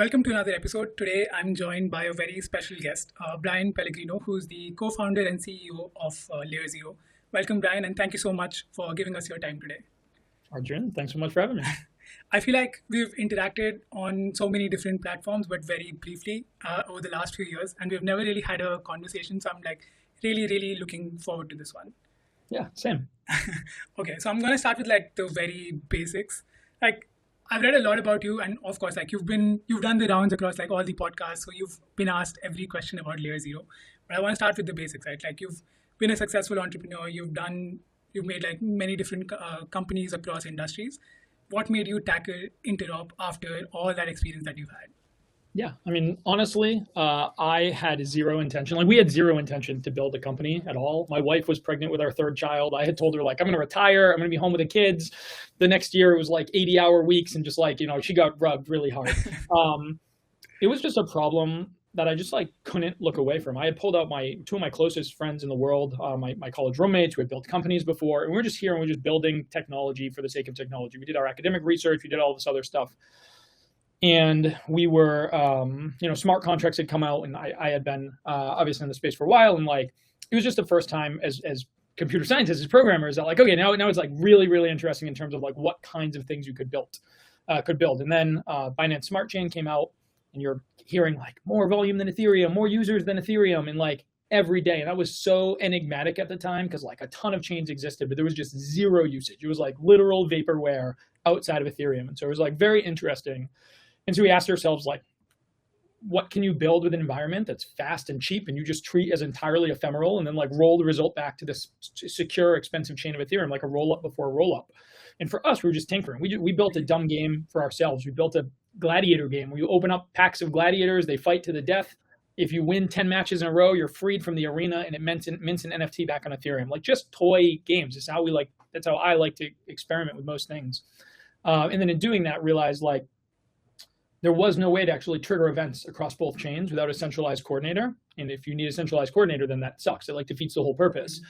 Welcome to another episode. Today, I'm joined by a very special guest, Bryan Pellegrino, who's the co-founder and CEO of LayerZero. Welcome, Bryan, and thank you so much for giving us your time today. Arjun, thanks so much for having me. I feel like we've interacted on so many different platforms, but very briefly over the last few years, and we've never really had a conversation. So I'm like really looking forward to this one. Yeah, same. Okay, so I'm going to start with like the very basics. Like I've read a lot about you, and of course, like you've done the rounds across like all the podcasts, so you've been asked every question about LayerZero. But I want to start with the basics, right? Like you've been a successful entrepreneur, you've made like many different companies across industries. What made you tackle Interop after all that experience that you've had? Yeah, I mean, honestly, I had zero intention. Like, we had zero intention to build a company at all. My wife was pregnant with our third child. I had told her, like, I'm going to retire. I'm going to be home with the kids. The next year, it was like 80-hour weeks, and just like, she got rugged really hard. It was just a problem that I just like couldn't look away from. I had pulled out two of my closest friends in the world, my college roommates who had built companies before, and we were just here and we were just building technology for the sake of technology. We did our academic research, we did all this other stuff. And we were, smart contracts had come out, and I had been obviously in the space for a while, and like it was just the first time as computer scientists, as programmers, that like, okay, now it's like really interesting in terms of like what kinds of things you could build. And then Binance Smart Chain came out, and you're hearing like more volume than Ethereum, more users than Ethereum, and like every day. And that was so enigmatic at the time because like a ton of chains existed, but there was just zero usage. It was like literal vaporware outside of Ethereum. And so it was like very interesting. And so we asked ourselves, like, what can you build with an environment that's fast and cheap and you just treat as entirely ephemeral, and then like roll the result back to this secure, expensive chain of Ethereum, like a roll up before a roll up. And for us, we were just tinkering. We built a dumb game for ourselves. We built a gladiator game where you open up packs of gladiators, they fight to the death. If you win 10 matches in a row, you're freed from the arena, and it mints an NFT back on Ethereum. Like just toy games. That's how I like to experiment with most things. And then in doing that, realized like, there was no way to actually trigger events across both chains without a centralized coordinator. And if you need a centralized coordinator, then that sucks. It like defeats the whole purpose.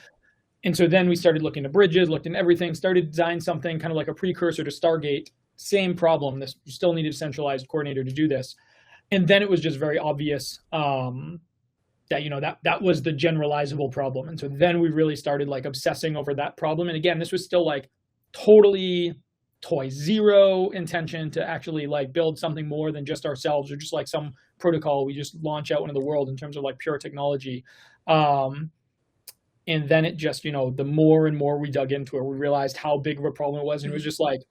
And so then we started looking at bridges, looked into everything, started designing something kind of like a precursor to Stargate. Same problem. You still needed a centralized coordinator to do this. And then it was just very obvious that was the generalizable problem. And so then we really started like obsessing over that problem. And again, this was still like totally toy, zero intention to actually like build something more than just ourselves or just like some protocol we just launch out into the world in terms of like pure technology. And then it just, the more and more we dug into it, we realized how big of a problem it was. And it was just like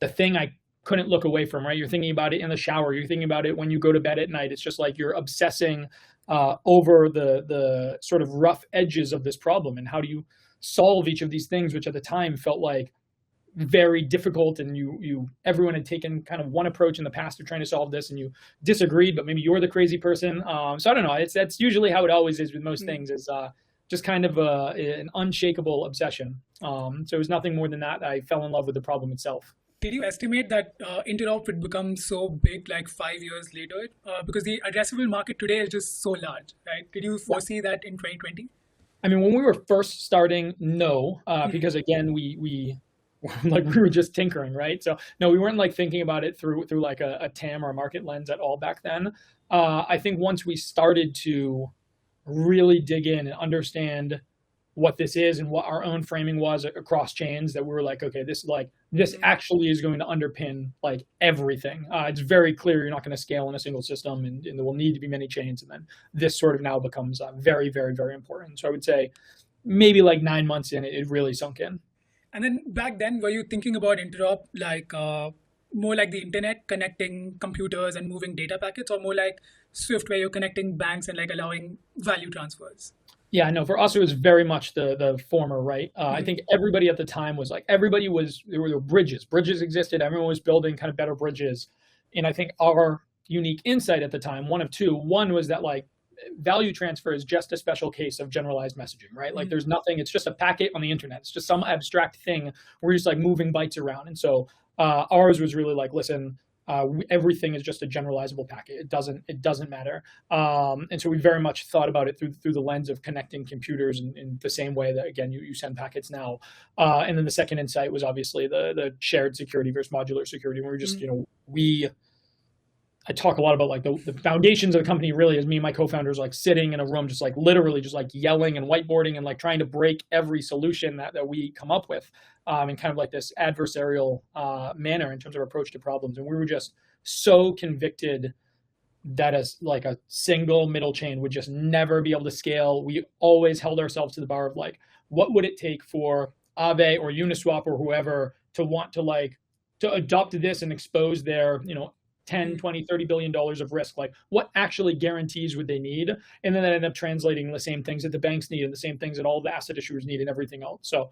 the thing I couldn't look away from, right? You're thinking about it in the shower. You're thinking about it when you go to bed at night. It's just like you're obsessing over the sort of rough edges of this problem. And how do you solve each of these things, which at the time felt like very difficult, and everyone had taken kind of one approach in the past of trying to solve this, and you disagreed, but maybe you're the crazy person. So I don't know. That's usually how it always is with most things, is just kind of an unshakable obsession. So it was nothing more than that. I fell in love with the problem itself. Did you estimate that Interop would become so big like 5 years later? Because the addressable market today is just so large, right? Did you foresee that in 2020? I mean, when we were first starting, no, because again, we were just tinkering, right? So no, we weren't like thinking about it through like a TAM or a market lens at all back then. I think once we started to really dig in and understand what this is and what our own framing was across chains, that we were like, okay, this actually is going to underpin like everything. It's very clear you're not going to scale in a single system, and there will need to be many chains. And then this sort of now becomes very, very, very important. So I would say maybe like 9 months in, it really sunk in. And then back then, were you thinking about Interop like more like the internet, connecting computers and moving data packets, or more like Swift, where you're connecting banks and like allowing value transfers? Yeah, no, for us, it was very much the former, right? I think everybody at the time was like, there were bridges. Bridges existed. Everyone was building kind of better bridges. And I think our unique insight at the time, one of two. One was that like value transfer is just a special case of generalized messaging, right? Like there's nothing, it's just a packet on the internet. It's just some abstract thing where you're just like moving bytes around. And so ours was really like, listen, everything is just a generalizable packet. It doesn't matter. And so we very much thought about it through the lens of connecting computers in the same way that, again, you send packets now. And then the second insight was obviously the shared security versus modular security, where we just, I talk a lot about like the foundations of the company really is me and my co-founders like sitting in a room, just like literally just like yelling and whiteboarding and like trying to break every solution that we come up with in kind of like this adversarial manner in terms of approach to problems. And we were just so convicted that as like a single middle chain would just never be able to scale. We always held ourselves to the bar of like, what would it take for Aave or Uniswap or whoever to want to adopt this and expose their, 10, 20, $30 billion of risk? Like what actually guarantees would they need? And then that ended up translating the same things that the banks need and the same things that all the asset issuers need and everything else. So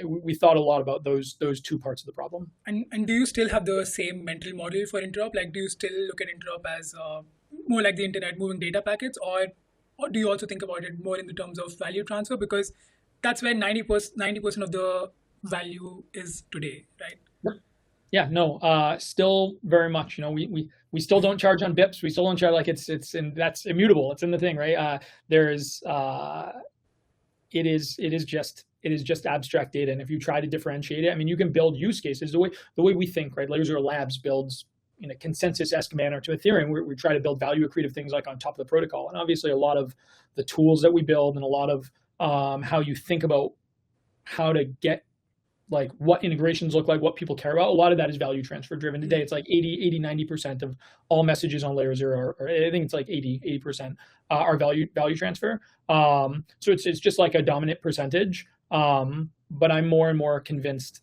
we thought a lot about those two parts of the problem. And do you still have the same mental model for Interop? Like, do you still look at Interop as more like the internet moving data packets, or do you also think about it more in the terms of value transfer? Because that's where 90% of the value is today, right? Yeah, no, still very much, we still don't charge on BIPs. We still don't charge, like and that's immutable. It's in the thing, right? It is just abstract data. And if you try to differentiate it, I mean, you can build use cases the way we think, right? LayerZero Labs builds in a consensus-esque manner to Ethereum. We try to build value accretive things like on top of the protocol. And obviously a lot of the tools that we build and a lot of how you think about how to get like what integrations look like, what people care about. A lot of that is value transfer driven. Today, it's like 90% of all messages on LayerZero, or I think it's like 80% are value transfer. So it's just like a dominant percentage. But I'm more and more convinced.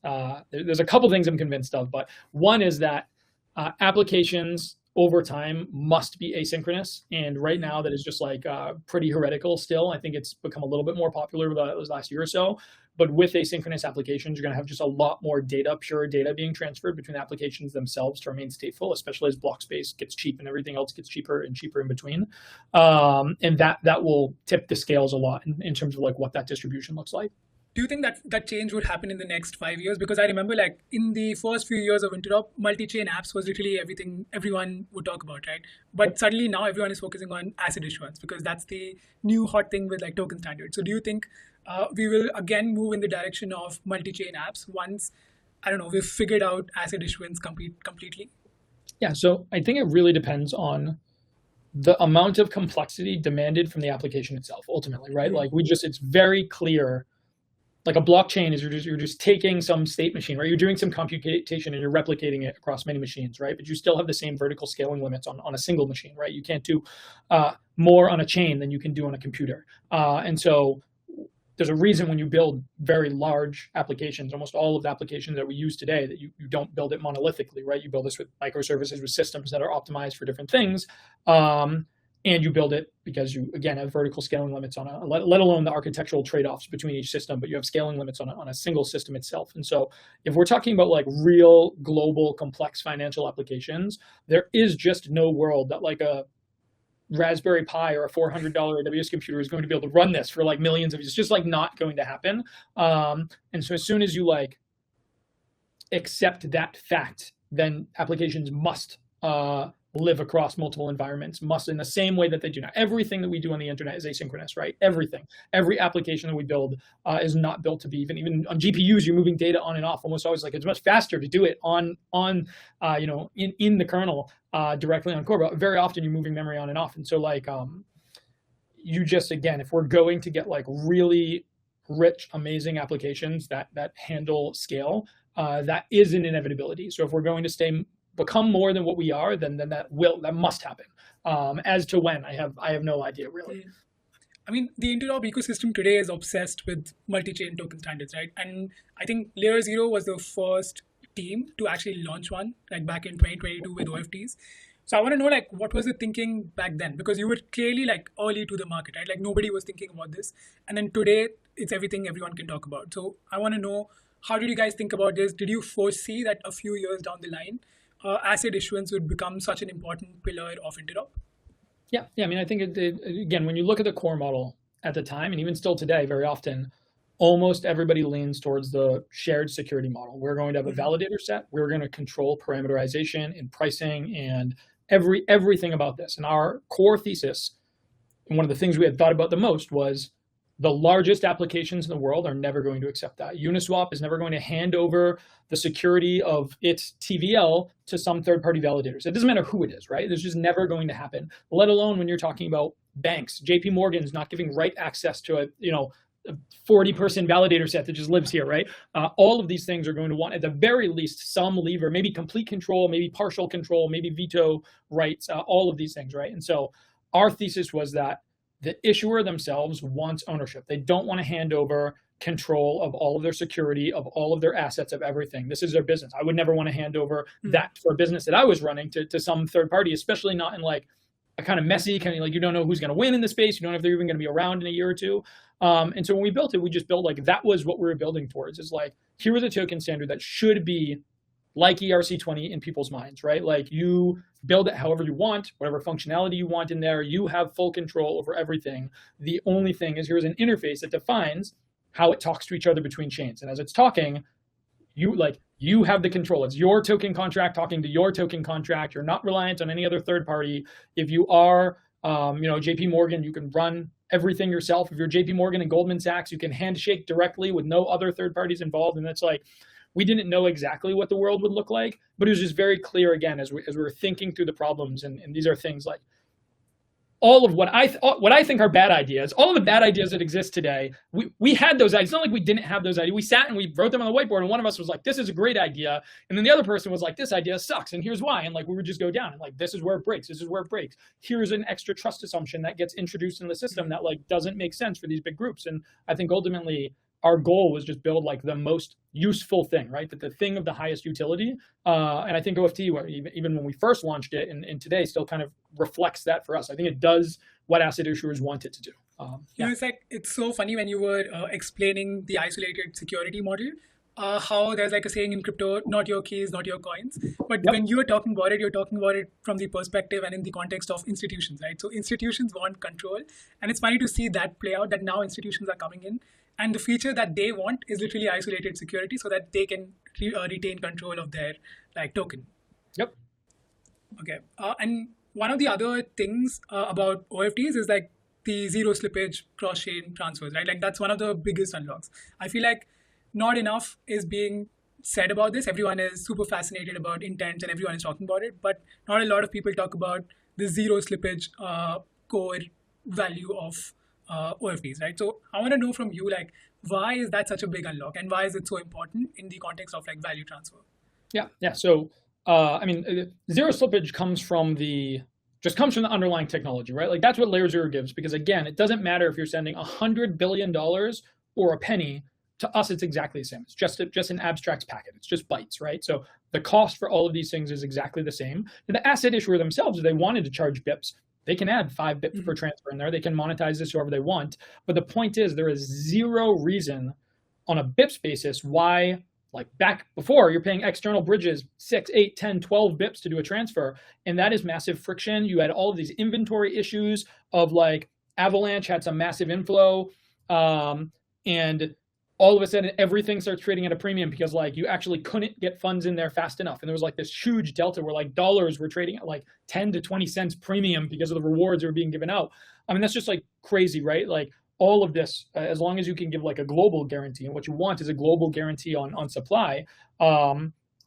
There's a couple things I'm convinced of, but one is that applications over time must be asynchronous. And right now that is just like pretty heretical still. I think it's become a little bit more popular this last year or so. But with asynchronous applications, you're going to have just a lot more data, pure data being transferred between applications themselves to remain stateful, especially as block space gets cheap and everything else gets cheaper and cheaper in between. And that will tip the scales a lot in terms of like what that distribution looks like. Do you think that change would happen in the next 5 years? Because I remember like in the first few years of Interop, multi-chain apps was literally everything everyone would talk about, right? But suddenly now everyone is focusing on asset issuance because that's the new hot thing with like token standards. So do you think we will again move in the direction of multi-chain apps once, I don't know, we've figured out asset issuance completely? Yeah, so I think it really depends on the amount of complexity demanded from the application itself, ultimately, right? Like it's very clear. Like a blockchain is you're just taking some state machine, right? You're doing some computation and you're replicating it across many machines, right? But you still have the same vertical scaling limits on a single machine, right? You can't do more on a chain than you can do on a computer. And so there's a reason when you build very large applications, almost all of the applications that we use today, that you don't build it monolithically, right? You build this with microservices, with systems that are optimized for different things. And you build it because you, again, have vertical scaling limits on let alone the architectural trade-offs between each system, but you have scaling limits on a single system itself. And so if we're talking about like real global complex financial applications, there is just no world that like a Raspberry Pi or a $400 AWS computer is going to be able to run this for like millions of years. It's just like not going to happen. And so as soon as you like accept that fact, then applications must live across multiple environments, must in the same way that they do now. Everything that we do on the internet is asynchronous, right? Everything. Every application that we build is not built to be even on GPUs, you're moving data on and off almost always. Like it's much faster to do it in the kernel directly on core, but very often you're moving memory on and off. And so like you just, again, if we're going to get like really rich, amazing applications that handle scale, that is an inevitability. So if we're going to become more than what we are, then that must happen. As to when, I have no idea really. I mean, the Interop ecosystem today is obsessed with multi-chain token standards, right? And I think LayerZero was the first team to actually launch one, like back in 2022 with OFTs. So I want to know, like, what was the thinking back then? Because you were clearly like early to the market, right? Like nobody was thinking about this. And then today, it's everything everyone can talk about. So I want to know, how did you guys think about this? Did you foresee that a few years down the line, asset issuance would become such an important pillar of Interop? Yeah. I mean, I think again, when you look at the core model at the time, and even still today, very often, almost everybody leans towards the shared security model. We're going to have a validator set. We're going to control parameterization and pricing and everything about this. And our core thesis, and one of the things we had thought about the most was the largest applications in the world are never going to accept that. Uniswap is never going to hand over the security of its TVL to some third-party validators. It doesn't matter who it is, right? It's just never going to happen, let alone when you're talking about banks. JP Morgan is not giving right access to a 40-person validator set that just lives here, right? All of these things are going to want, at the very least, some lever, maybe complete control, maybe partial control, maybe veto rights, all of these things, right? And so our thesis was that the issuer themselves wants ownership. They don't want to hand over control of all of their security, of all of their assets, of everything. This is their business. I would never want to hand over that for a business that I was running to some third party, especially not in like a kind of messy, kind of like you don't know who's going to win in the space. You don't know if they're even going to be around in a year or two. And so when we built it, we just built like, that was what we were building towards, is like, here was a token standard that should be like ERC20 in people's minds, right? Like you build it however you want, whatever functionality you want in there, you have full control over everything. The only thing is, here's an interface that defines how it talks to each other between chains. And as it's talking, you have the control. It's your token contract talking to your token contract. You're not reliant on any other third party. If you are, JP Morgan, you can run everything yourself. If you're JP Morgan and Goldman Sachs, you can handshake directly with no other third parties involved. And that's like, we didn't know exactly what the world would look like, but it was just very clear, again, as we were thinking through the problems. And these are things like all of what I think are bad ideas, all of the bad ideas that exist today, we had those ideas. It's not like we didn't have those ideas. We sat and we wrote them on the whiteboard, and one of us was like, this is a great idea. And then the other person was like, this idea sucks, and here's why. And like, we would just go down and like, this is where it breaks. This is where it breaks. Here's an extra trust assumption that gets introduced in the system that like doesn't make sense for these big groups. And I think ultimately our goal was just build like the most useful thing, right? That the thing of the highest utility. And I think OFT, even when we first launched it and today, still kind of reflects that for us. I think it does what asset issuers want it to do. It's so funny when you were explaining the isolated security model, how there's like a saying in crypto, not your keys, not your coins. But when you're talking about it, you're talking about it from the perspective and in the context of institutions, right? So institutions want control. And it's funny to see that play out, that now institutions are coming in. And the feature that they want is literally isolated security so that they can retain control of their like token. Yep. Okay. And one of the other things about OFTs is like the zero slippage cross-chain transfers, right? Like that's one of the biggest unlocks. I feel like not enough is being said about this. Everyone is super fascinated about intents and everyone is talking about it, but not a lot of people talk about the zero slippage core value of OFTs, right? So I want to know from you, like, why is that such a big unlock, and why is it so important in the context of like value transfer? Yeah. So zero slippage comes from the underlying technology, right? Like that's what LayerZero gives, because again, it doesn't matter if you're sending $100 billion or a penny. To us, it's exactly the same. It's just an abstract packet. It's just bytes, right? So the cost for all of these things is exactly the same. And the asset issuer themselves, if they wanted to charge bips, they can add 5 bips per transfer in there. They can monetize this however they want. But the point is, there is zero reason on a bips basis why, like back before, you're paying external bridges 6, 8, 10, 12 bips to do a transfer. And that is massive friction. You had all of these inventory issues of like Avalanche had some massive inflow. And all of a sudden, everything starts trading at a premium because like you actually couldn't get funds in there fast enough. And there was like this huge delta where like dollars were trading at like 10 to 20 cents premium because of the rewards that were being given out. I mean, that's just like crazy, right? Like all of this, as long as you can give like a global guarantee, and what you want is a global guarantee on supply,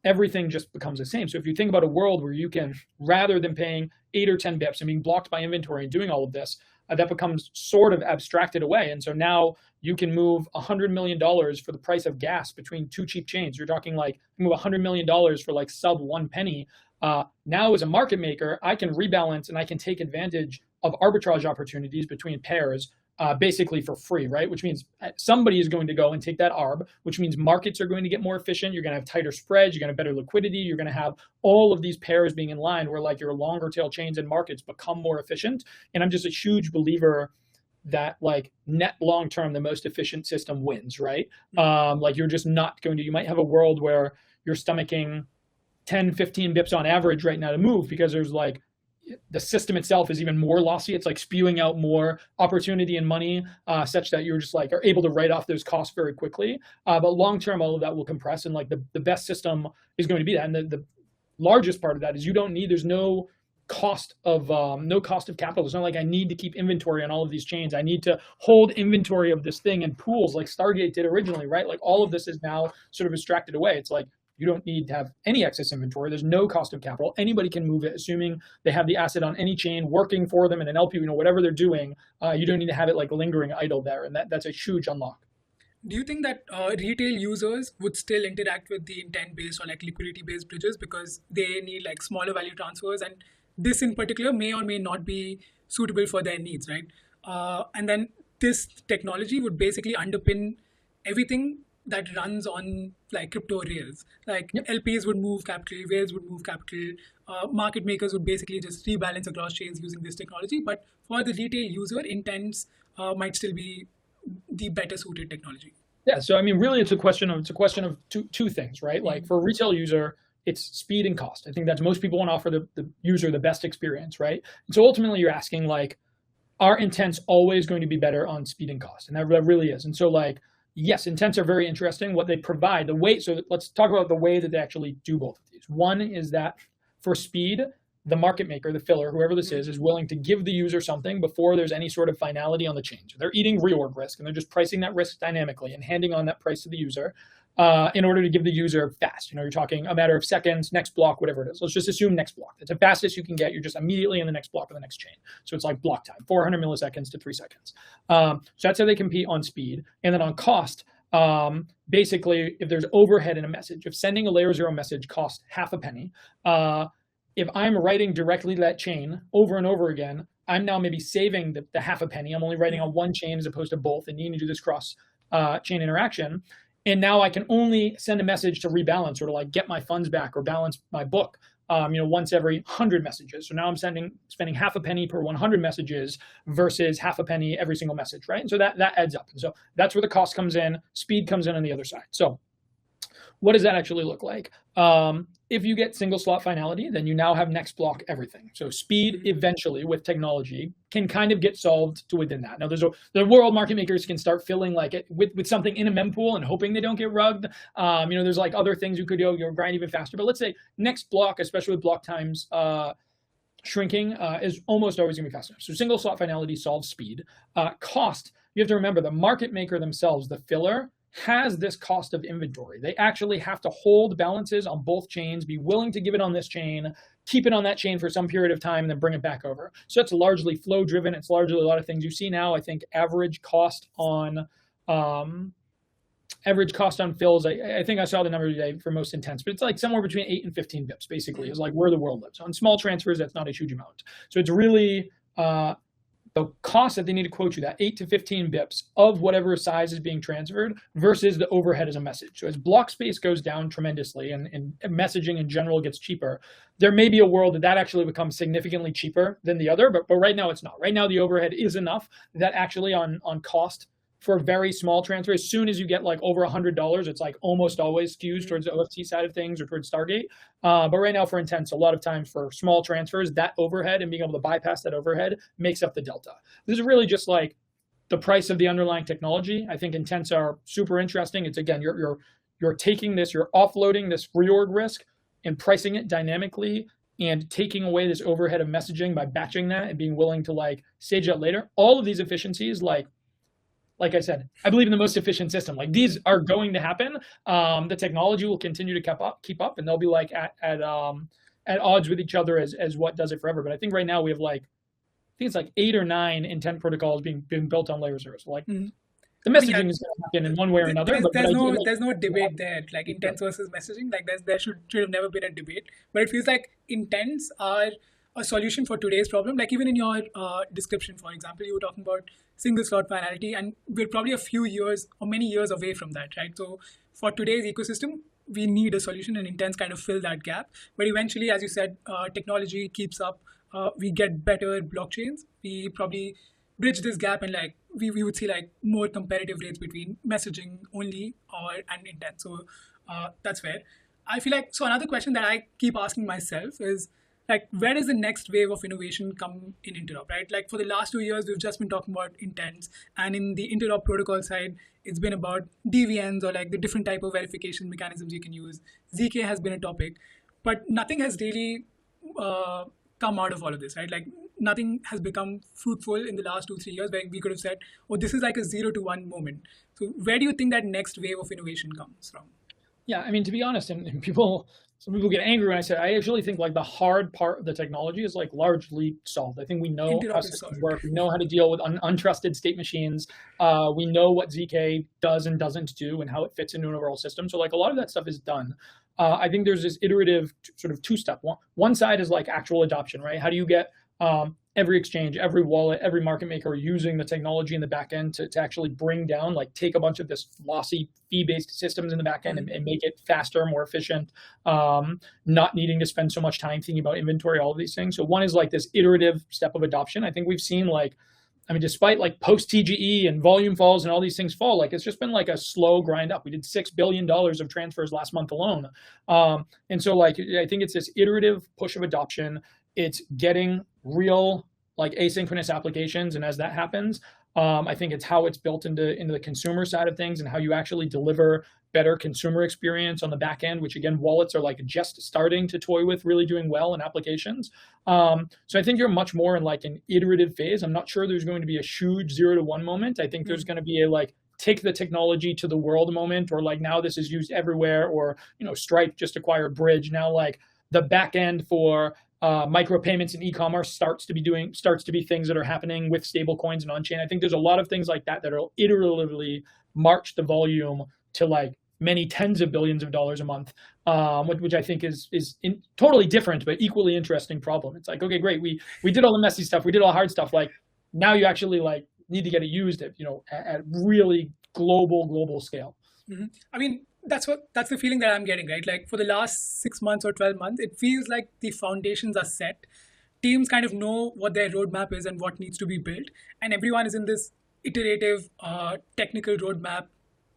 everything just becomes the same. So if you think about a world where you can, rather than paying 8 or 10 bips and being blocked by inventory and doing all of this, that becomes sort of abstracted away. And so now you can move $100 million for the price of gas between 2 cheap chains. You're talking like move $100 million for like sub 1 penny. Now as a market maker, I can rebalance and I can take advantage of arbitrage opportunities between pairs basically for free, right? Which means somebody is going to go and take that arb, which means markets are going to get more efficient. You're going to have tighter spreads. You're going to have better liquidity. You're going to have all of these pairs being in line where like your longer tail chains and markets become more efficient. And I'm just a huge believer that like net long-term, the most efficient system wins, right? Like you're just not going to, you might have a world where you're stomaching 10, 15 bips on average right now to move because there's like, the system itself is even more lossy. It's like spewing out more opportunity and money such that you're just like are able to write off those costs very quickly. But long-term, all of that will compress. And like the best system is going to be that. And the largest part of that is you don't need, there's no cost of capital. It's not like I need to keep inventory on all of these chains. I need to hold inventory of this thing in pools like Stargate did originally, right? Like all of this is now sort of abstracted away. It's like you don't need to have any excess inventory. There's no cost of capital. Anybody can move it, assuming they have the asset on any chain working for them in an LP, whatever they're doing. You don't need to have it like lingering idle there. And that's a huge unlock. Do you think that retail users would still interact with the intent-based or like liquidity-based bridges because they need like smaller value transfers, and this in particular may or may not be suitable for their needs, right? And then this technology would basically underpin everything that runs on like crypto rails. Like LPs would move capital, whales would move capital, market makers would basically just rebalance across chains using this technology. But for the retail user, intents might still be the better suited technology. Yeah, so I mean, really, it's a question of two things, right? Like for a retail user, it's speed and cost. I think that most people want to offer the user the best experience, right? And so ultimately, you're asking like, are intents always going to be better on speed and cost? And that really is. And so like, yes, intents are very interesting. What they provide, the way. So let's talk about the way that they actually do both of these. One is that for speed, the market maker, the filler, whoever this is willing to give the user something before there's any sort of finality on the chain. So they're eating reorg risk, and they're just pricing that risk dynamically and handing on that price to the user in order to give the user fast. You're talking a matter of seconds, next block, whatever it is. Let's just assume next block. It's the fastest you can get. You're just immediately in the next block of the next chain. So it's like block time, 400 milliseconds to 3 seconds. So that's how they compete on speed. And then on cost, basically, if there's overhead in a message, if sending a LayerZero message costs half a penny, if I'm writing directly to that chain over and over again, I'm now maybe saving the half a penny. I'm only writing on one chain as opposed to both and needing to do this cross chain interaction. And now I can only send a message to rebalance or to like get my funds back or balance my book, once every 100 messages. So now I'm spending half a penny per 100 messages versus half a penny every single message, right? And so that adds up. And so that's where the cost comes in, speed comes in on the other side. So what does that actually look like? If you get single slot finality, then you now have next block everything. So speed eventually with technology can kind of get solved to within that. Now the world market makers can start filling like it with something in a mempool and hoping they don't get rugged. There's like other things you could do, grind even faster. But let's say next block, especially with block times shrinking, is almost always gonna be faster. So single slot finality solves speed. Cost, you have to remember the market maker themselves, the filler, has this cost of inventory. They actually have to hold balances on both chains, be willing to give it on this chain, keep it on that chain for some period of time, and then bring it back over. So it's largely flow driven. It's largely a lot of things you see now. I think average cost on fills, I think I saw the number today for most intents, but it's like somewhere between 8 and 15 bips, basically, is like where the world lives. On small transfers, that's not a huge amount. So it's really the cost that they need to quote you, that 8 to 15 bips of whatever size is being transferred versus the overhead as a message. So as block space goes down tremendously and messaging in general gets cheaper, there may be a world that actually becomes significantly cheaper than the other, but right now it's not. Right now the overhead is enough that actually on cost for very small transfer, as soon as you get like over $100, it's like almost always skews towards the OFT side of things or towards Stargate. But right now for intents, a lot of times for small transfers, that overhead and being able to bypass that overhead makes up the delta. This is really just like the price of the underlying technology. I think intents are super interesting. It's again, you're taking this, you're offloading this reorg risk and pricing it dynamically and taking away this overhead of messaging by batching that and being willing to like stage that later. All of these efficiencies, like I said, I believe in the most efficient system. Like these are going to happen. The technology will continue to keep up, and they'll be like at odds with each other as what does it forever. But I think right now we have like, I think it's like 8 or 9 intent protocols being built on LayerZero. So like the messaging is going to happen in one way or another. There's no debate there. Like intents versus messaging. Like there should have never been a debate. But it feels like intents are a solution for today's problem. Like even in your description, for example, you were talking about single slot finality, and we're probably a few years or many years away from that, right? So for today's ecosystem, we need a solution, and intents kind of fill that gap. But eventually, as you said, technology keeps up. We get better blockchains. We probably bridge this gap, and like we would see like more competitive rates between messaging only and intent. So that's fair. I feel like, so another question that I keep asking myself is, like, where does the next wave of innovation come in Interop, right? Like for the last 2 years, we've just been talking about intents, and in the Interop protocol side, it's been about DVNs or like the different type of verification mechanisms you can use. ZK has been a topic, but nothing has really come out of all of this, right? Like nothing has become fruitful in the last 2-3 years where we could have said, oh, this is like a 0 to 1 moment. So where do you think that next wave of innovation comes from? Yeah, I mean, to be honest, and some people get angry when I say I actually think like the hard part of the technology is like largely solved. I think we know how Interop is systems solved. work. We know how to deal with untrusted state machines. We know what ZK does and doesn't do and how it fits into an overall system. So like a lot of that stuff is done. I think there's this iterative sort of two-step. One side is like actual adoption, right? How do you get every exchange, every wallet, every market maker using the technology in the back end to actually bring down, like take a bunch of this lossy fee-based systems in the back end and make it faster, more efficient, not needing to spend so much time thinking about inventory, all of these things. So one is like this iterative step of adoption. I think we've seen like, I mean, despite like post TGE and volume falls and all these things fall, like it's just been like a slow grind up. We did $6 billion of transfers last month alone. And so like, I think it's this iterative push of adoption. It's getting real like asynchronous applications. And as that happens, I think it's how it's built into the consumer side of things and how you actually deliver better consumer experience on the back end, which again, wallets are like just starting to toy with, really doing well in applications. So I think you're much more in like an iterative phase. I'm not sure there's going to be a huge 0 to 1 moment. I think there's going to be a like take the technology to the world moment, or like now this is used everywhere, or, you know, Stripe just acquired Bridge. Now like the back end for micropayments and e-commerce starts to be things that are happening with stable coins and on-chain. I think there's a lot of things like that that will iteratively march the volume to like many tens of billions of dollars a month, which I think is totally different but equally interesting problem. It's like, okay, great, we did all the messy stuff, we did all the hard stuff. Like now you actually like need to get it used at, you know, at really global scale. Mm-hmm. I mean, that's the feeling that I'm getting, right? Like for the last 6 months or 12 months, it feels like the foundations are set. Teams kind of know what their roadmap is and what needs to be built, and everyone is in this iterative technical roadmap,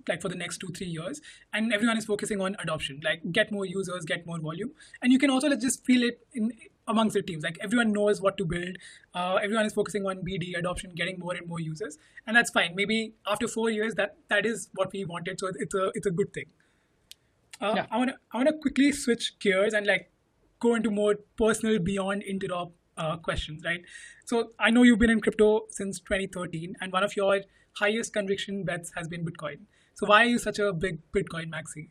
like for the next 2-3 years, and everyone is focusing on adoption, like get more users, get more volume. And you can also just feel it in amongst the teams, like everyone knows what to build. Everyone is focusing on BD adoption, getting more and more users, and that's fine. Maybe after 4 years, that is what we wanted, so it's a good thing. Yeah. I wanna quickly switch gears and like go into more personal beyond Interop questions, right? So I know you've been in crypto since 2013, and one of your highest conviction bets has been Bitcoin. So why are you such a big Bitcoin maxi?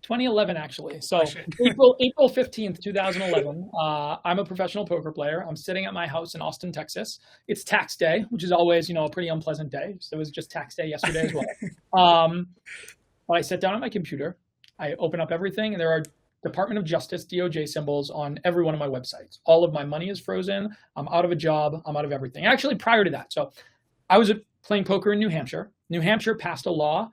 2011, actually. So Oh, shit. April 15th, 2011, I'm a professional poker player. I'm sitting at my house in Austin, Texas. It's tax day, which is always, you know, a pretty unpleasant day. So it was just tax day yesterday as well. But I sit down at my computer, I open up everything, and there are Department of Justice, DOJ symbols on every one of my websites. All of my money is frozen. I'm out of a job. I'm out of everything. Actually, prior to that, so I was playing poker in New Hampshire. New Hampshire passed a law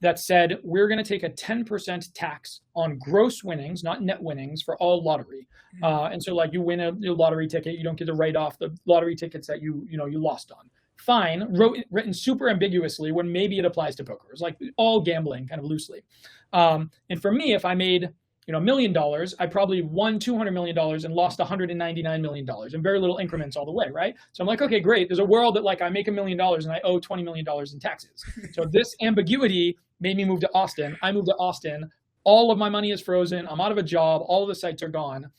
that said we're going to take a 10% tax on gross winnings, not net winnings, for all lottery. And so like you win a lottery ticket, you don't get to write off the lottery tickets that you lost on. Fine, written super ambiguously when maybe it applies to poker. It's like all gambling kind of loosely. And for me, if I made $1 million, I probably won $200 million and lost $199 million in very little increments all the way, right? So I'm like, okay, great. There's a world that like I make $1 million and I owe $20 million in taxes. So this ambiguity made me move to Austin. I moved to Austin. All of my money is frozen. I'm out of a job. All of the sites are gone.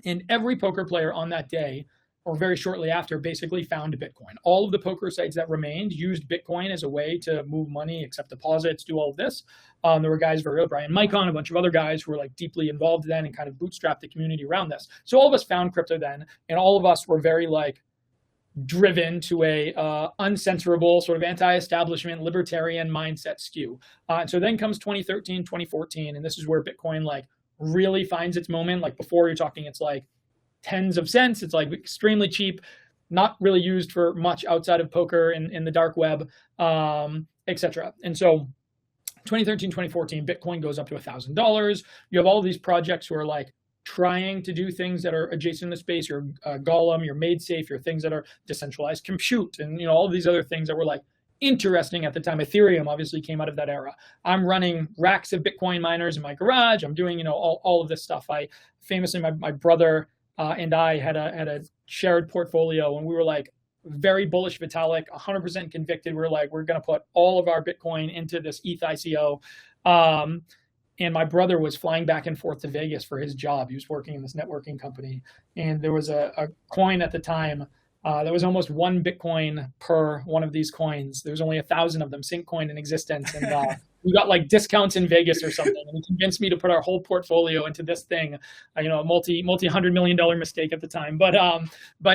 And every poker player on that day, or very shortly after, basically found Bitcoin. All of the poker sites that remained used Bitcoin as a way to move money, accept deposits, do all of this. There were guys, Bryan Pellegrino, a bunch of other guys who were like deeply involved then and kind of bootstrapped the community around this. So all of us found crypto then, and all of us were very like driven to a uncensorable sort of anti-establishment libertarian mindset skew. And so then comes 2013, 2014, and this is where Bitcoin like really finds its moment. Like before, you're talking, it's like tens of cents. It's like extremely cheap, not really used for much outside of poker in the dark web, etc. And so 2013, 2014, Bitcoin goes up to $1,000. You have all of these projects who are like trying to do things that are adjacent to space. Your Golem, your MadeSafe, your things that are decentralized compute, and all of these other things that were like interesting at the time. Ethereum obviously came out of that era. I'm running racks of Bitcoin miners in my garage. I'm doing all of this stuff. I famously, my brother and I had a shared portfolio, and we were like very bullish Vitalik, 100% convicted. We're like, we're going to put all of our Bitcoin into this ETH ICO. and my brother was flying back and forth to Vegas for his job. He was working in this networking company, and there was a coin at the time that was almost 1 Bitcoin per one of these coins. There was only 1,000 of them, sync coin, in existence, and we got like discounts in Vegas or something, and he convinced me to put our whole portfolio into this thing. A multi $100 million mistake at the time, but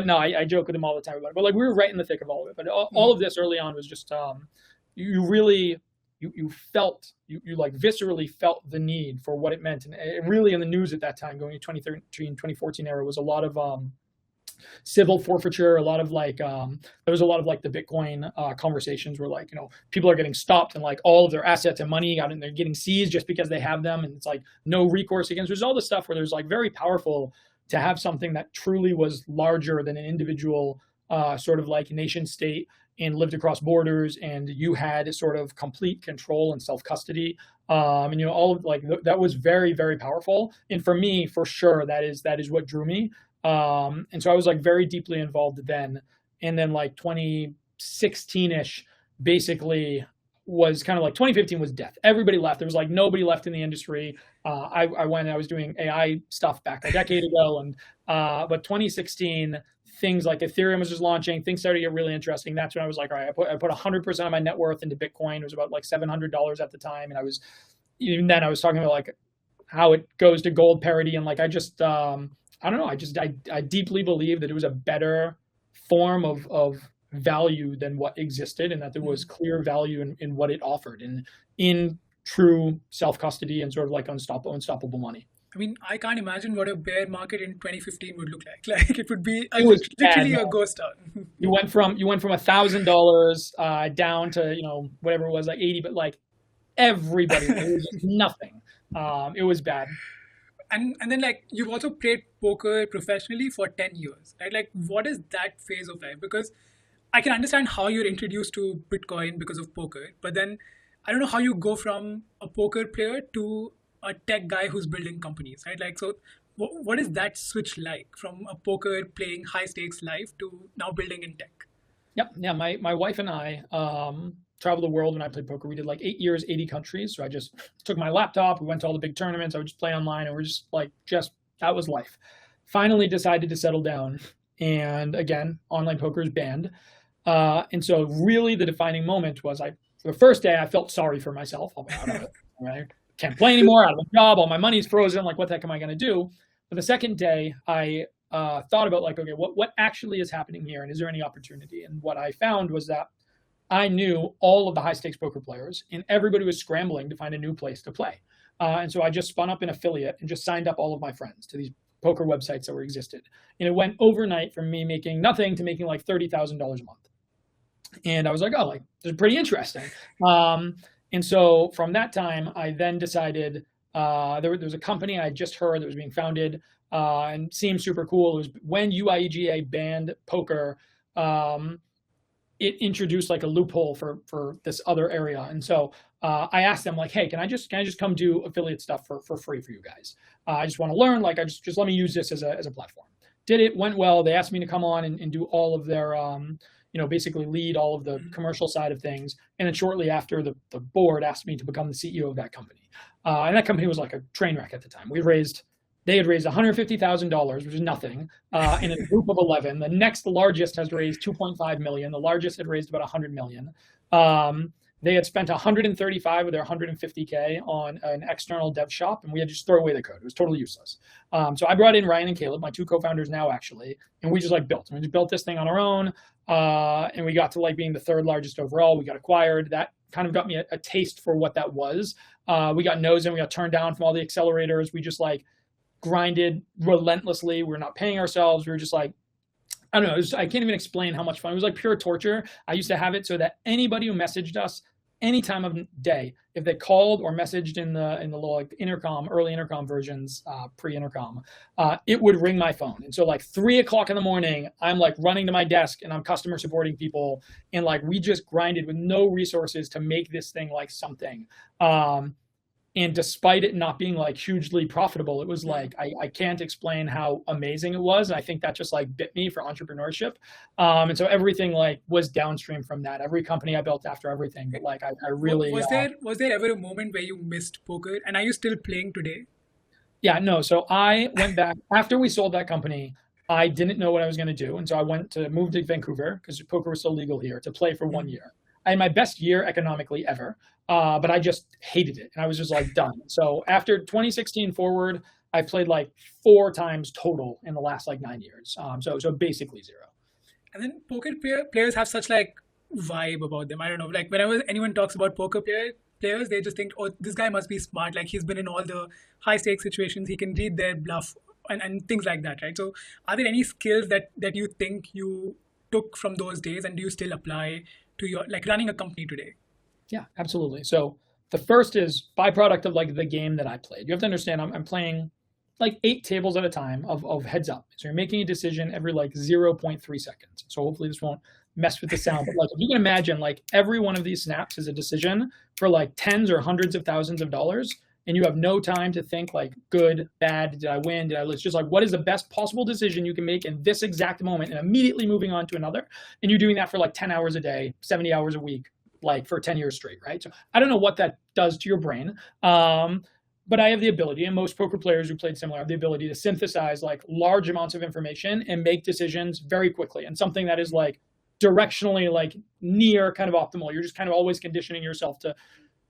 no, I joke with him all the time about it. But like we were right in the thick of all of it. But all of this early on was just you really. You felt, you like viscerally felt the need for what it meant. And it really in the news at that time, going to 2013, 2014 era, was a lot of civil forfeiture, a lot of like, there was a lot of like the Bitcoin conversations where like, people are getting stopped and like all of their assets and money and they're getting seized just because they have them. And it's like no recourse against, there's all this stuff where there's like very powerful to have something that truly was larger than an individual sort of like nation state and lived across borders, and you had sort of complete control and self-custody. And all of like that was very, very powerful. And for me, for sure, that is what drew me. And so I was like very deeply involved then. And then like 2016-ish basically was kind of like 2015 was death. Everybody left. There was like nobody left in the industry. I was doing AI stuff back a decade ago. And but 2016, things like Ethereum was just launching, things started to get really interesting. That's when I was like, all right, I put 100% of my net worth into Bitcoin. It was about like $700 at the time. And even then I was talking about like how it goes to gold parity. And like, I just, I don't know. I deeply believe that it was a better form of value than what existed, and that there was clear value in what it offered and in true self-custody and sort of like unstoppable money. I mean, I can't imagine what a bear market in 2015 would look like. Like it would be literally a ghost town. You went from $1,000 down to whatever it was, like 80, but like everybody, it was just nothing. It was bad. And then like you've also played poker professionally for 10 years, right? Like what is that phase of life? Because I can understand how you're introduced to Bitcoin because of poker, but then I don't know how you go from a poker player to a tech guy who's building companies, right? Like, so what is that switch like from a poker playing high stakes life to now building in tech? Yep. Yeah. My wife and I traveled the world when I played poker. We did like 8 years, 80 countries. So I just took my laptop. We went to all the big tournaments. I would just play online, and we're just that was life. Finally decided to settle down. And again, online poker is banned. And so really the defining moment was for the first day, I felt sorry for myself. I'm out of it, right? Can't play anymore, out of a job, all my money's frozen, like what the heck am I going to do? But the second day, I thought about like, okay, what actually is happening here, and is there any opportunity? And what I found was that I knew all of the high stakes poker players, and everybody was scrambling to find a new place to play. And so I just spun up an affiliate and just signed up all of my friends to these poker websites that existed. And it went overnight from me making nothing to making like $30,000 a month. And I was like, oh, like this is pretty interesting. And so from that time, I then decided there was a company I just heard that was being founded and seemed super cool. It was when UIEGA banned poker, it introduced like a loophole for this other area. And so I asked them like, hey, can I just come do affiliate stuff for free for you guys? I just want to learn, like, just let me use this as a platform. Did it, went well. They asked me to come on and do all of their, basically lead all of the commercial side of things. And then shortly after, the board asked me to become the CEO of that company. And that company was like a train wreck at the time. They had raised $150,000, which is nothing, in a group of 11. The next largest has raised $2.5 million. The largest had raised about $100 million. They had spent $135 of their $150K on an external dev shop, and we had to just throw away the code. It was totally useless. So I brought in Ryan and Caleb, my two co-founders now actually, and we just like built. We just built this thing on our own, and we got to like being the third largest overall. We got acquired. That kind of got me a taste for what that was. We got no's and we got turned down from all the accelerators. We just like grinded relentlessly. We're not paying ourselves. We were just like, I don't know. I can't even explain how much fun. It was like pure torture. I used to have it so that anybody who messaged us any time of day, if they called or messaged in the little like intercom, early intercom versions, pre-intercom, it would ring my phone. And so like 3:00 in the morning, I'm like running to my desk and I'm customer supporting people. And like, we just grinded with no resources to make this thing like something. And despite it not being like hugely profitable, it was like, I can't explain how amazing it was. And I think that just like bit me for entrepreneurship. And so everything like was downstream from that. Every company I built after everything, but like I really, Was there ever a moment where you missed poker? And are you still playing today? yeah, no. So I went back after we sold that company. I didn't know what I was going to do. And so I went to move to Vancouver because poker was still legal here to play for 1 year. I had my best year economically ever, but I just hated it. And I was just like done. So after 2016 forward, I played like 4 times total in the last like 9 years. So basically zero. And then players have such like vibe about them. I don't know. Like whenever anyone talks about players, they just think, oh, this guy must be smart. Like he's been in all the high stakes situations. He can read their bluff and things like that, right? So are there any skills that you think you took from those days and do you still apply to your like running a company today? Yeah, absolutely. So the first is byproduct of like the game that I played. You have to understand I'm playing like 8 tables at a time of heads up. So you're making a decision every like 0.3 seconds. So hopefully this won't mess with the sound. But like if you can imagine, like every one of these snaps is a decision for like tens or hundreds of thousands of dollars. And you have no time to think like good, bad, did I win, did I lose? Just like what is the best possible decision you can make in this exact moment and immediately moving on to another. And you're doing that for like 10 hours a day, 70 hours a week, like for 10 years straight, right? So I don't know what that does to your brain. But I have the ability, and most poker players who played similar have the ability to synthesize like large amounts of information and make decisions very quickly. And something that is like directionally like near kind of optimal. You're just kind of always conditioning yourself to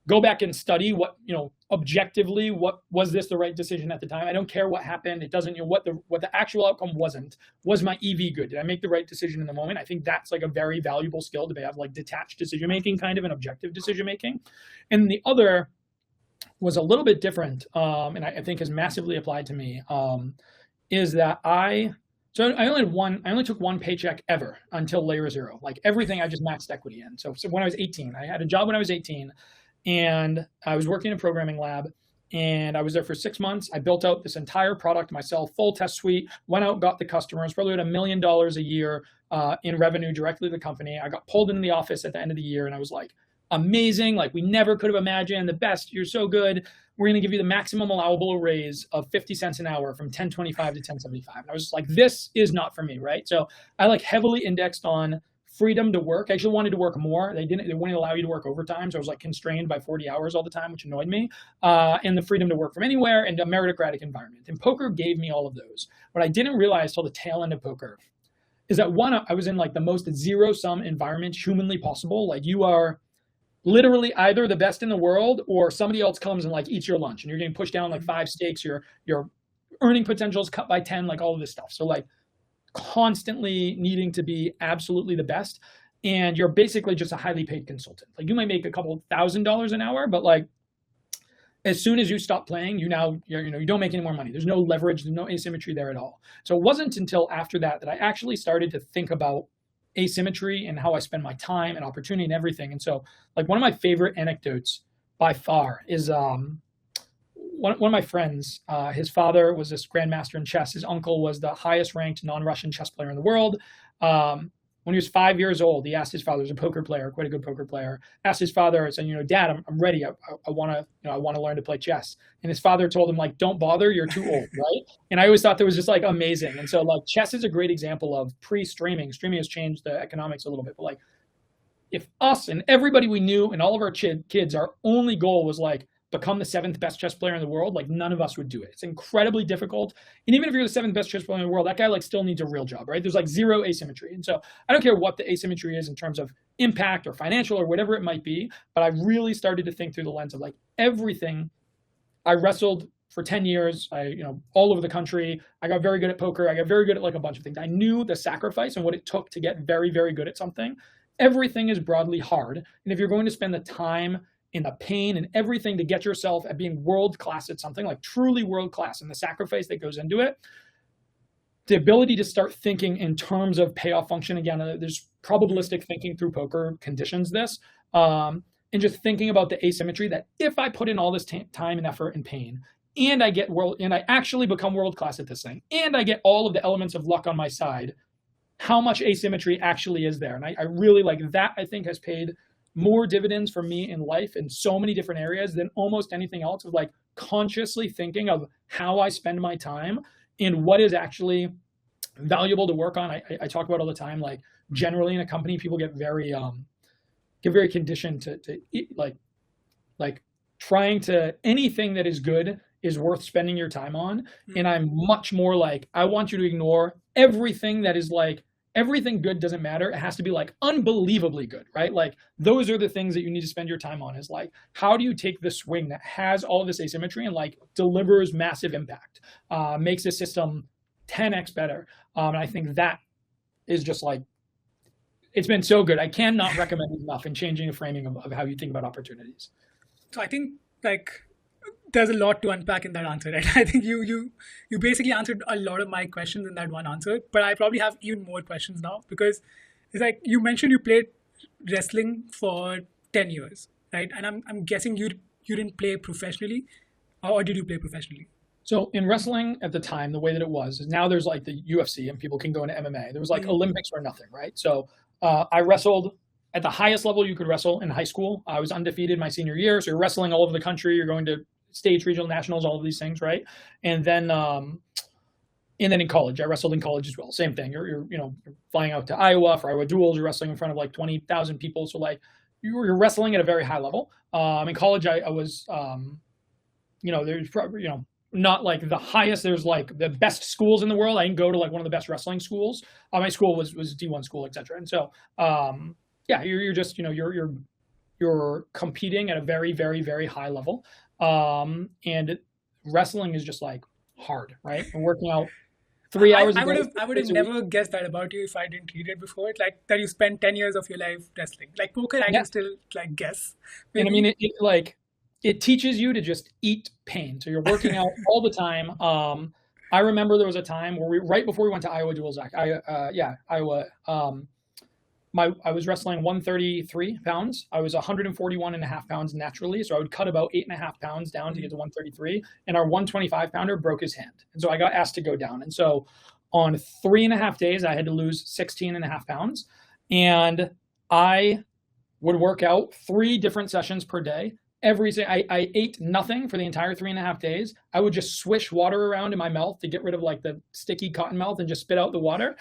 go back and study what, objectively, what was this the right decision at the time? I don't care what happened. It doesn't, what the actual outcome wasn't. Was my EV good? Did I make the right decision in the moment? I think that's like a very valuable skill to have like detached decision making, kind of an objective decision making. And the other was a little bit different, and I think has massively applied to me, is that I only took one paycheck ever until LayerZero. Like everything I just maxed equity in. So when I was 18, I had a job when I was 18 and I was working in a programming lab and I was there for 6 months. I built out this entire product myself, full test suite, went out, got the customers, probably at $1 million a year in revenue directly to the company. I got pulled into the office at the end of the year and I was like, amazing. Like we never could have imagined the best. You're so good. We're going to give you the maximum allowable raise of 50 cents an hour from 1025 to 1075. And I was just like, this is not for me. Right. So I like heavily indexed on freedom to work. I actually wanted to work more. They wouldn't allow you to work overtime. So I was like constrained by 40 hours all the time, which annoyed me. And the freedom to work from anywhere and a meritocratic environment. And poker gave me all of those. What I didn't realize till the tail end of poker is that one, I was in like the most zero-sum environment humanly possible. Like you are literally either the best in the world or somebody else comes and like eats your lunch and you're getting pushed down like 5 stakes, your earning potential is cut by 10, like all of this stuff. So like constantly needing to be absolutely the best. And you're basically just a highly paid consultant. Like you might make a couple $1,000s an hour, but like as soon as you stop playing, you don't make any more money. There's no leverage, there's no asymmetry there at all. So it wasn't until after that I actually started to think about asymmetry and how I spend my time and opportunity and everything. And so like one of my favorite anecdotes by far is one of my friends, his father was this grandmaster in chess. His uncle was the highest ranked non-Russian chess player in the world. When he was 5 years old, he asked his father, he was a poker player, quite a good poker player, asked his father, saying, Dad, I'm ready. I want to learn to play chess. And his father told him, like, don't bother, you're too old, right? And I always thought that was just like amazing. And so like chess is a great example of pre-streaming. Streaming has changed the economics a little bit, but like if us and everybody we knew and all of our kids, our only goal was like, become the 7th best chess player in the world, like none of us would do it. It's incredibly difficult. And even if you're the 7th best chess player in the world, that guy like still needs a real job, right? There's like zero asymmetry. And so I don't care what the asymmetry is in terms of impact or financial or whatever it might be, but I really started to think through the lens of like everything. I wrestled for 10 years, all over the country. I got very good at poker. I got very good at like a bunch of things. I knew the sacrifice and what it took to get very, very good at something. Everything is broadly hard. And if you're going to spend the time and the pain and everything to get yourself at being world-class at something, like truly world-class, and the sacrifice that goes into it, the ability to start thinking in terms of payoff function, again, there's probabilistic thinking through poker conditions this, and just thinking about the asymmetry that if I put in all this time and effort and pain, and I actually become world-class at this thing, and I get all of the elements of luck on my side, how much asymmetry actually is there? And I really like that, I think has paid more dividends for me in life in so many different areas than almost anything else, of like consciously thinking of how I spend my time and what is actually valuable to work on. I talk about all the time, like generally in a company, people get very conditioned to like trying to, anything that is good is worth spending your time on. And I'm much more like, I want you to ignore everything that is like, everything good doesn't matter. It has to be like unbelievably good, right? Like those are the things that you need to spend your time on, is like, how do you take the swing that has all of this asymmetry and like delivers massive impact, makes the system 10x better. And I think that is just like, it's been so good. I cannot recommend it enough in changing the framing of how you think about opportunities. So I think like there's a lot to unpack in that answer, right? I think you basically answered a lot of my questions in that one answer, but I probably have even more questions now, because it's like you mentioned you played wrestling for 10 years, right? And I'm guessing you didn't play professionally, or did you play professionally? So in wrestling at the time, the way that it was is now there's like the UFC and people can go into MMA. There was like Olympics or nothing, right? So I wrestled at the highest level you could wrestle in high school. I was undefeated my senior year. So you're wrestling all over the country. You're going to states, regional, nationals, all of these things, right? And then in college, I wrestled in college as well. Same thing. You're flying out to Iowa for Iowa duels. You're wrestling in front of like 20,000 people. So like you're wrestling at a very high level. In college, I was, there's probably, not like the highest. There's like the best schools in the world. I didn't go to like one of the best wrestling schools. My school was D1 school, etc. And so, you're just, you're competing at a very, very, very high level. And wrestling is just like hard, right? And working out 3 hours a day. I would have never guessed that about you if I didn't read it before. It's like that you spent 10 years of your life wrestling. Like poker, I can still like guess. Maybe. And I mean, it teaches you to just eat pain. So you're working out all the time. I remember there was a time where right before we went to Iowa duels, Iowa. I was wrestling 133 pounds. I was 141.5 pounds naturally. So I would cut about 8.5 pounds down to get to 133. And our 125 pounder broke his hand. And so I got asked to go down. And so on 3.5 days, I had to lose 16.5 pounds. And I would work out 3 different sessions per day. I ate nothing for the entire 3.5 days. I would just swish water around in my mouth to get rid of like the sticky cotton mouth and just spit out the water.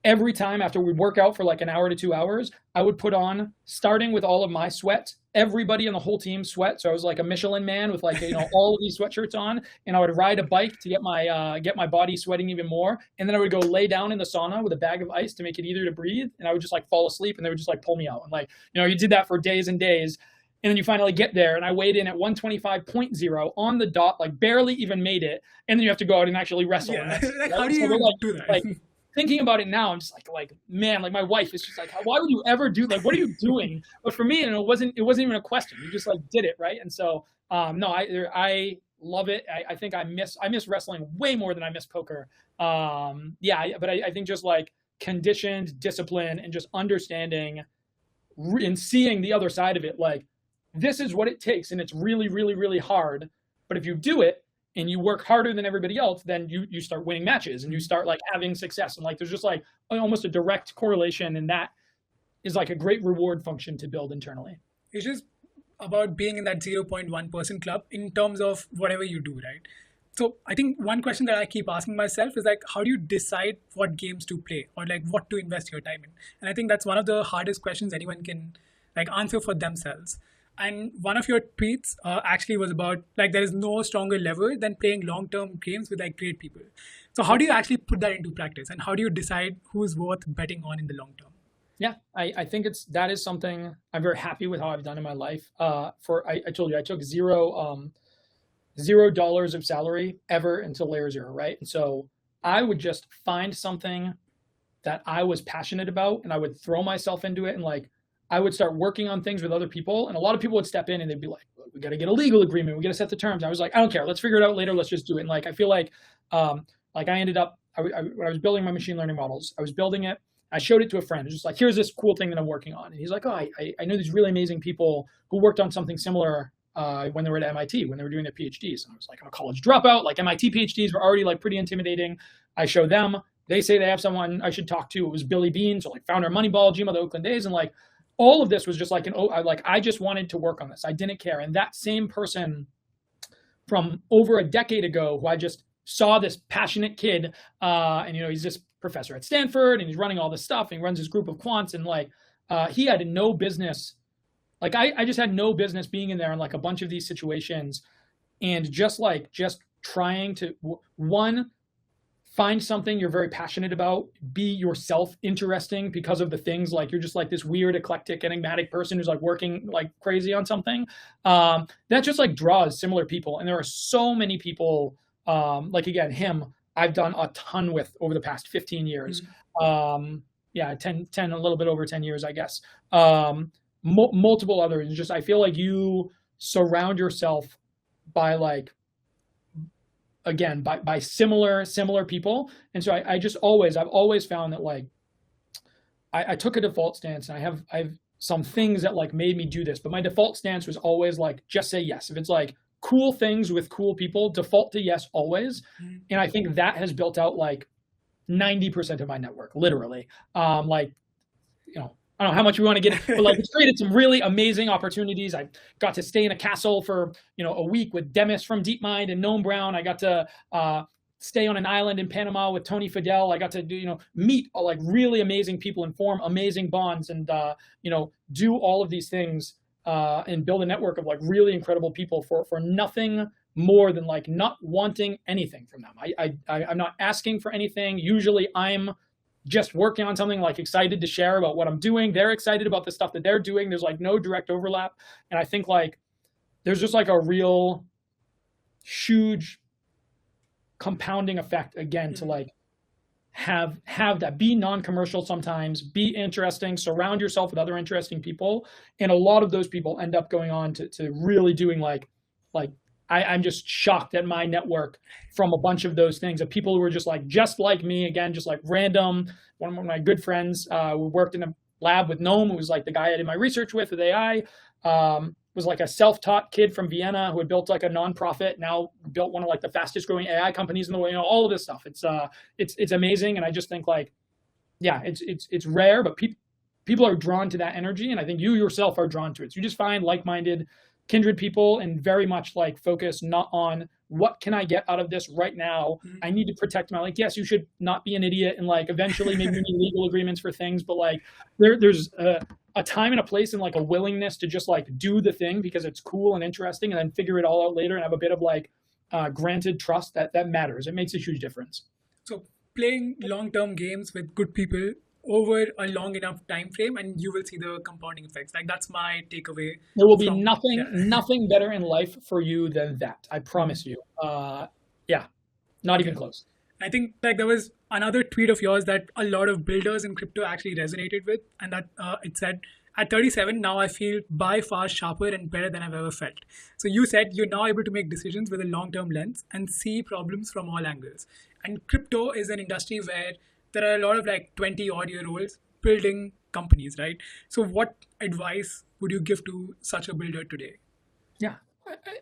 Every time after we'd work out for like an hour to 2 hours, I would put on, starting with all of my sweat, everybody on the whole team sweat. So I was like a Michelin man with like, all of these sweatshirts on, and I would ride a bike to get my body sweating even more. And then I would go lay down in the sauna with a bag of ice to make it easier to breathe. And I would just like fall asleep, and they would just like pull me out. And like, you did that for days and days. And then you finally get there, and I weighed in at 125.0 on the dot, like barely even made it. And then you have to go out and actually wrestle. Yeah. How do you do that? Like, thinking about it now, I'm just like, man, like my wife is just like, why would you ever do, like, what are you doing? But for me, it wasn't even a question. You just like did it, right? And so, no, I love it. I think I miss wrestling way more than I miss poker. But I think just like conditioned discipline and just understanding and seeing the other side of it, like, this is what it takes, and it's really, really, really hard. But if you do it and you work harder than everybody else, then you start winning matches and you start like having success. And like, there's just like almost a direct correlation. And that is like a great reward function to build internally. It's just about being in that 0.1% club in terms of whatever you do, right? So I think one question that I keep asking myself is like, how do you decide what games to play or like what to invest your time in? And I think that's one of the hardest questions anyone can like answer for themselves. And one of your tweets actually was about like, there is no stronger lever than playing long-term games with like great people. So how do you actually put that into practice, and how do you decide who's worth betting on in the long term? Yeah, I think that is something I'm very happy with how I've done in my life. I told you, I took $0 of salary ever until LayerZero, right? And so I would just find something that I was passionate about, and I would throw myself into it, and like, I would start working on things with other people, and a lot of people would step in and they'd be like, we got to get a legal agreement. We got to set the terms. I was like, I don't care. Let's figure it out later. Let's just do it. And like, I feel like I ended up, when I was building my machine learning models, I was building it. I showed it to a friend. It's just like, here's this cool thing that I'm working on. And he's like, I know these really amazing people who worked on something similar when they were at MIT, when they were doing their PhDs. And I was like, I'm a college dropout. Like MIT PhDs were already like pretty intimidating. I show them. They say they have someone I should talk to. It was Billy Bean, so like founder of Moneyball, GM of the Oakland A's. And like, all of this was just like I just wanted to work on this. I didn't care. And that same person from over a decade ago, who I just saw, this passionate kid, and he's this professor at Stanford, and he's running all this stuff, and he runs his group of quants, and like he had no business. Like I just had no business being in there in like a bunch of these situations, and just trying to find something you're very passionate about, be yourself interesting because of the things, like you're just like this weird, eclectic, enigmatic person who's like working like crazy on something. That just like draws similar people. And there are so many people, like again, him, I've done a ton with over the past 15 years. Yeah, 10, a little bit over 10 years, I guess. Multiple others. Just, I feel like you surround yourself by like, again, by similar people. And so I've always found that like I took a default stance, and I have some things that like made me do this, but my default stance was always like, just say yes. If it's like cool things with cool people, default to yes always. And I think that has built out like 90% of my network, literally. Like, I don't know how much we want to get into, but like it's created some really amazing opportunities. I got to stay in a castle for, a week with Demis from DeepMind and Noam Brown. I got to stay on an island in Panama with Tony Fadell. I got to do, meet like really amazing people and form amazing bonds, and, do all of these things and build a network of like really incredible people for nothing more than like not wanting anything from them. I'm not asking for anything. Usually I'm just working on something, like excited to share about what I'm doing. They're excited about the stuff that they're doing. There's like no direct overlap. And I think like there's just like a real huge compounding effect, again, to like have that, be non-commercial sometimes, be interesting, surround yourself with other interesting people. And a lot of those people end up going on to really doing like I'm just shocked at my network from a bunch of those things, of people who were just like me, again, just like random. One of my good friends who worked in a lab with Noam, who was like the guy I did my research with AI, was like a self-taught kid from Vienna who had built like a nonprofit, now built one of like the fastest growing AI companies in the world, all of this stuff. It's amazing. And I just think like, yeah, it's rare, but people are drawn to that energy. And I think you yourself are drawn to it. So you just find like-minded, kindred people, and very much like focus not on what can I get out of this right now. I need to protect my, like, yes, you should not be an idiot, and like eventually maybe you need legal agreements for things, but like there's a time and a place and like a willingness to just like do the thing because it's cool and interesting, and then figure it all out later and have a bit of like granted trust that matters. It makes a huge difference. So playing long-term games with good people over a long enough time frame, and you will see the compounding effects. Like that's my takeaway. There will be nothing better in life for you than that. I promise you. Yeah, not even close. I think like there was another tweet of yours that a lot of builders in crypto actually resonated with, and that it said, at 37 now I feel by far sharper and better than I've ever felt. So you said you're now able to make decisions with a long-term lens and see problems from all angles. And crypto is an industry where there are a lot of like 20-odd-year-olds building companies, right? So what advice would you give to such a builder today? Yeah,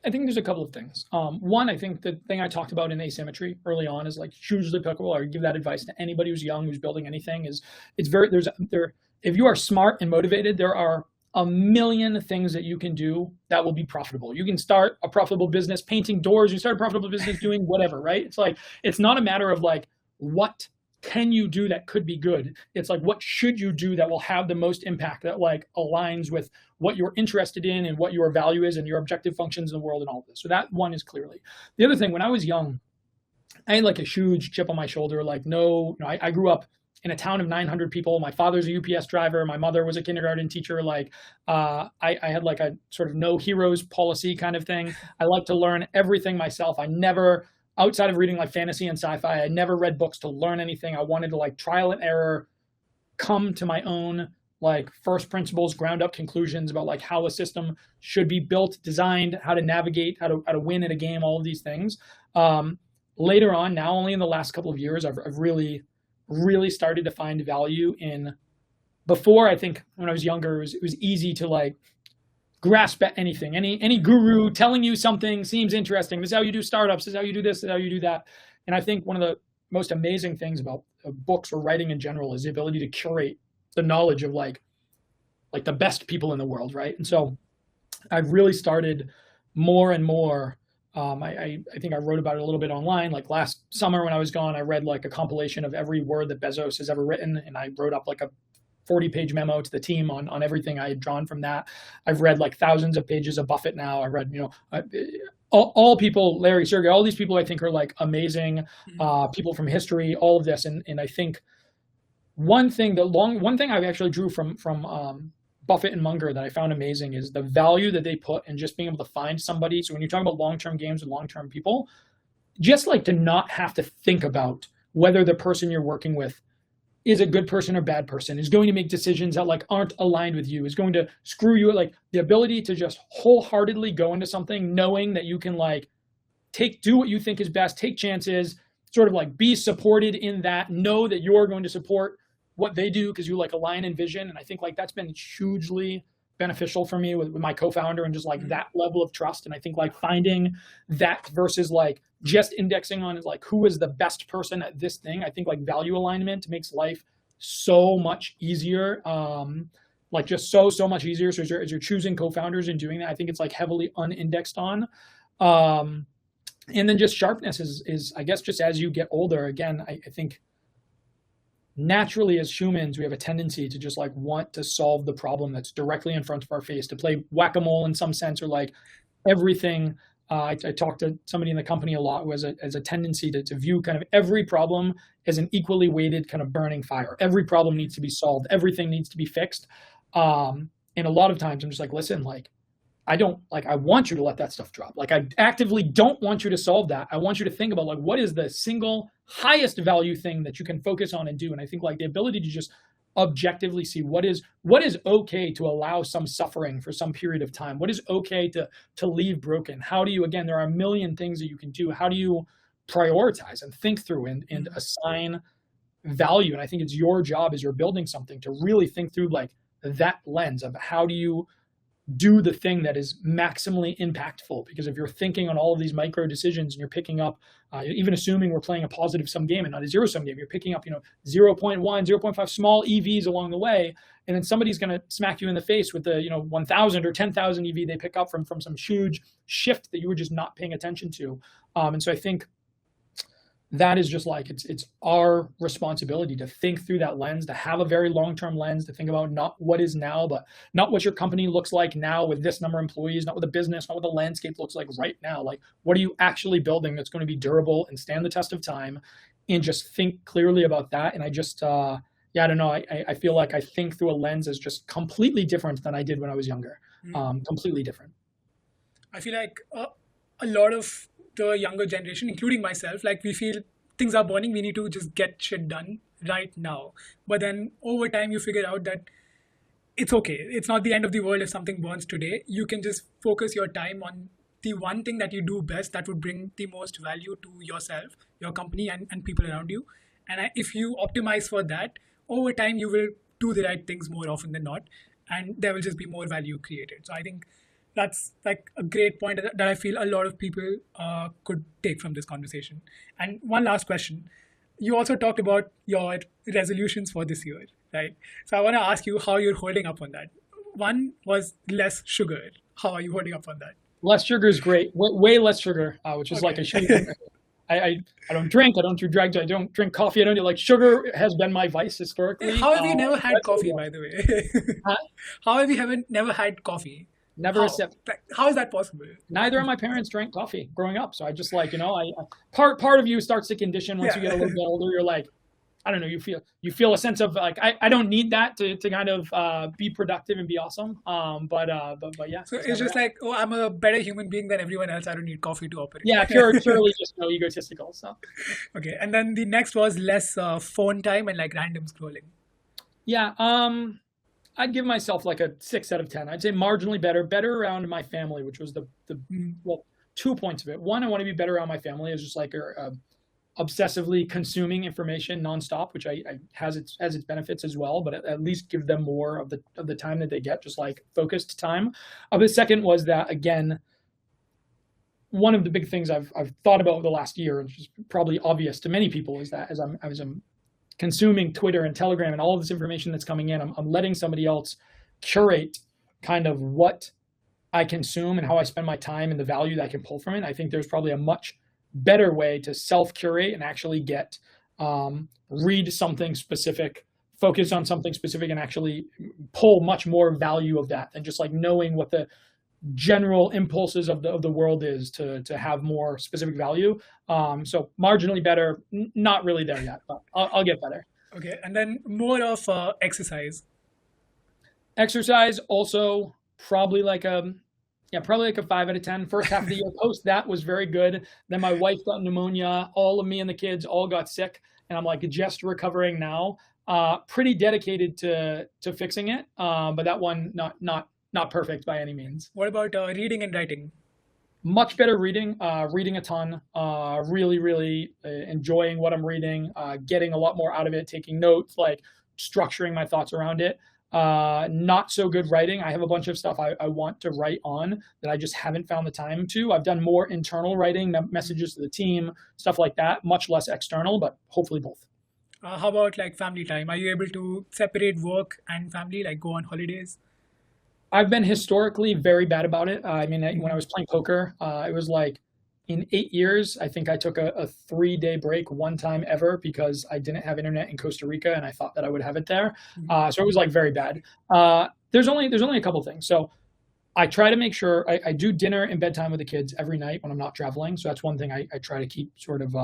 I think there's a couple of things. One, I think the thing I talked about in asymmetry early on is like hugely applicable. I would give that advice to anybody who's young, who's building anything. If you are smart and motivated, there are a million things that you can do that will be profitable. You can start a profitable business painting doors. You start a profitable business doing whatever, right? It's like, it's not a matter of like, what can you do that could be good? It's like, what should you do that will have the most impact, that like aligns with what you're interested in and what your value is and your objective functions in the world and all of this. So that one is clearly. The other thing, when I was young, I had like a huge chip on my shoulder. Like, I grew up in a town of 900 people. My father's a UPS driver. My mother was a kindergarten teacher. Like, I had like a sort of no heroes policy kind of thing. I like to learn everything myself. I never, outside of reading like fantasy and sci-fi, I never read books to learn anything. I wanted to like trial and error, come to my own like first principles, ground up conclusions about like how a system should be built, designed, how to navigate, how to win at a game, all of these things. Later on, now only in the last couple of years, I've really started to find value in. Before, I think when I was younger, it was easy to like grasp at anything. Any guru telling you something seems interesting. This is how you do startups. This is how you do this. This is how you do that. And I think one of the most amazing things about books or writing in general is the ability to curate the knowledge of like like the best people in the world, right? And so I've really started more and more. I think I wrote about it a little bit online. Like last summer when I was gone, I read like a compilation of every word that Bezos has ever written, and I wrote up like a 40-page memo to the team on everything I had drawn from that. I've read like thousands of pages of Buffett now. I read, all people, Larry, Sergey, all these people I think are like amazing people from history, all of this. And I think one thing I actually drew from Buffett and Munger that I found amazing is the value that they put in just being able to find somebody. So when you're talking about long-term games with long-term people, just like to not have to think about whether the person you're working with is a good person or bad person, is going to make decisions that like aren't aligned with you, is going to screw you, like the ability to just wholeheartedly go into something knowing that you can like do what you think is best, take chances, sort of like be supported in that, know that you're going to support what they do because you like align in vision. And I think like that's been hugely beneficial for me with my co-founder and just like that level of trust. And I think like finding that versus like just indexing on is like who is the best person at this thing. I think like value alignment makes life so much easier. Like just so much easier. So as you're choosing co-founders and doing that, I think it's like heavily unindexed on. And then just sharpness is I guess just as you get older, again, I think naturally as humans, we have a tendency to just like want to solve the problem that's directly in front of our face, to play whack-a-mole in some sense, or like everything. I talked to somebody in the company a lot who has a tendency to view kind of every problem as an equally weighted kind of burning fire. Every problem needs to be solved. Everything needs to be fixed. And a lot of times I'm just like, listen, like, I want you to let that stuff drop. Like I actively don't want you to solve that. I want you to think about like, what is the single highest value thing that you can focus on and do? And I think like the ability to just objectively see what is okay to allow some suffering for some period of time. What is okay to leave broken? How do you, again, there are a million things that you can do. How do you prioritize and think through and assign value? And I think it's your job as you're building something to really think through like that lens of how do you do the thing that is maximally impactful. Because if you're thinking on all of these micro decisions and you're picking up, even assuming we're playing a positive sum game and not a zero sum game, you're picking up, 0.1, 0.5 small EVs along the way. And then somebody's going to smack you in the face with the, 1,000 or 10,000 EV they pick up from some huge shift that you were just not paying attention to. And so I think that is just like, it's our responsibility to think through that lens, to have a very long-term lens, to think about not what is now, but not what your company looks like now with this number of employees, not what the business, not what the landscape looks like right now. Like, what are you actually building that's going to be durable and stand the test of time? And just think clearly about that. And I just, I don't know. I feel like I think through a lens is just completely different than I did when I was younger. Completely different. I feel like a lot of the younger generation, including myself, like we feel things are burning, we need to just get shit done right now. But then over time you figure out that it's okay. It's not the end of the world if something burns today. You can just focus your time on the one thing that you do best that would bring the most value to yourself, your company, and people around you. And if you optimize for that, over time you will do the right things more often than not, and there will just be more value created. So I think that's like a great point that I feel a lot of people could take from this conversation. And one last question. You also talked about your resolutions for this year, right? So I want to ask you how you're holding up on that. One was less sugar. How are you holding up on that? Less sugar is great. Way less sugar, which is like a sugar. I don't drink. I don't do drugs. I don't drink coffee. I don't do like sugar has been my vice historically. How have you never had coffee, by the way? How have you never had coffee? Never a sip. How is that possible? Neither of my parents drank coffee growing up. So I just like, part of you starts to condition once you get a little bit older. You're like, I don't know, you feel a sense of like, I don't need that to kind of be productive and be awesome. But yeah. So it's just like, oh, I'm a better human being than everyone else. I don't need coffee to operate. Yeah, purely just egotistical. So. Okay. And then the next was less phone time and like random scrolling. Yeah. I'd give myself like a 6 out of 10. I'd say marginally better around my family, which was the 2 points of it. One, I want to be better around my family is just like obsessively consuming information nonstop, which has its benefits as well, but at least give them more of the time that they get, just like focused time. The second was that, again, one of the big things I've thought about the last year, which is probably obvious to many people, is that as I'm consuming Twitter and Telegram and all of this information that's coming in, I'm letting somebody else curate kind of what I consume and how I spend my time and the value that I can pull from it. I think there's probably a much better way to self-curate and actually get read something specific, focus on something specific, and actually pull much more value of that than just like knowing what the general impulses of the world is to have more specific value. So marginally better, not really there yet, but I'll get better. Okay, and then more of exercise. Exercise also probably like a 5 out of 10. First half of the year, post that was very good. Then my wife got pneumonia. All of me and the kids all got sick, and I'm like just recovering now. Pretty dedicated to fixing it, but that one not perfect by any means. What about reading and writing? Much better reading, reading a ton, really enjoying what I'm reading, getting a lot more out of it, taking notes, like structuring my thoughts around it. Not so good writing. I have a bunch of stuff I want to write on that I just haven't found the time to. I've done more internal writing, messages to the team, stuff like that, much less external, but hopefully both. How about like family time? Are you able to separate work and family, like go on holidays? I've been historically very bad about it. I mean, when I was playing poker, it was like in 8 years, I think I took a 3-day break one time ever because I didn't have internet in Costa Rica and I thought that I would have it there. So it was like very bad. There's only a couple things. So I try to make sure I do dinner and bedtime with the kids every night when I'm not traveling. So that's one thing I try to keep sort of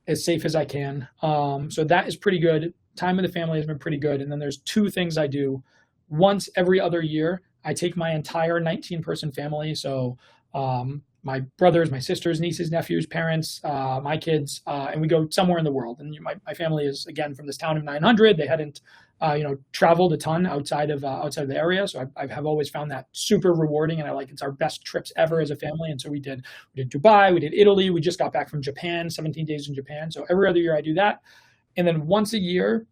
as safe as I can. So that is pretty good. Time with the family has been pretty good. And then there's 2 things I do. Once every other year, I take my entire 19-person family. So my brothers, my sisters, nieces, nephews, parents, my kids, and we go somewhere in the world. And my family is, again, from this town of 900. They hadn't, traveled a ton outside of the area. So I have always found that super rewarding, and it's our best trips ever as a family. And so we did Dubai, we did Italy, we just got back from Japan, 17 days in Japan. So every other year I do that. And then once a year,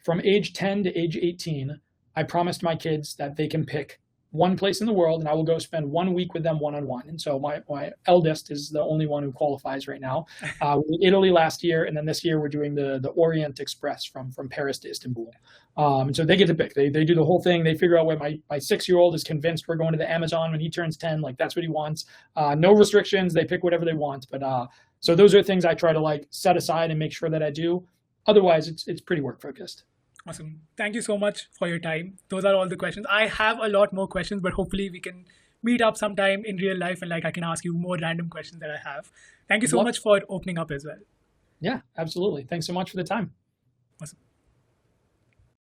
from age 10 to age 18, I promised my kids that they can pick one place in the world, and I will go spend 1 week with them one-on-one. And so my eldest is the only one who qualifies right now. We did Italy last year, and then this year we're doing the Orient Express from Paris to Istanbul. And so they get to pick. They do the whole thing. They figure out what my 6-year-old is convinced we're going to the Amazon when he turns 10. Like that's what he wants. No restrictions. They pick whatever they want. But so those are things I try to set aside and make sure that I do. Otherwise, it's pretty work focused. Awesome. Thank you so much for your time. Those are all the questions. I have a lot more questions, but hopefully we can meet up sometime in real life and I can ask you more random questions that I have. Thank you so much for opening up as well. Yeah, absolutely. Thanks so much for the time. Awesome.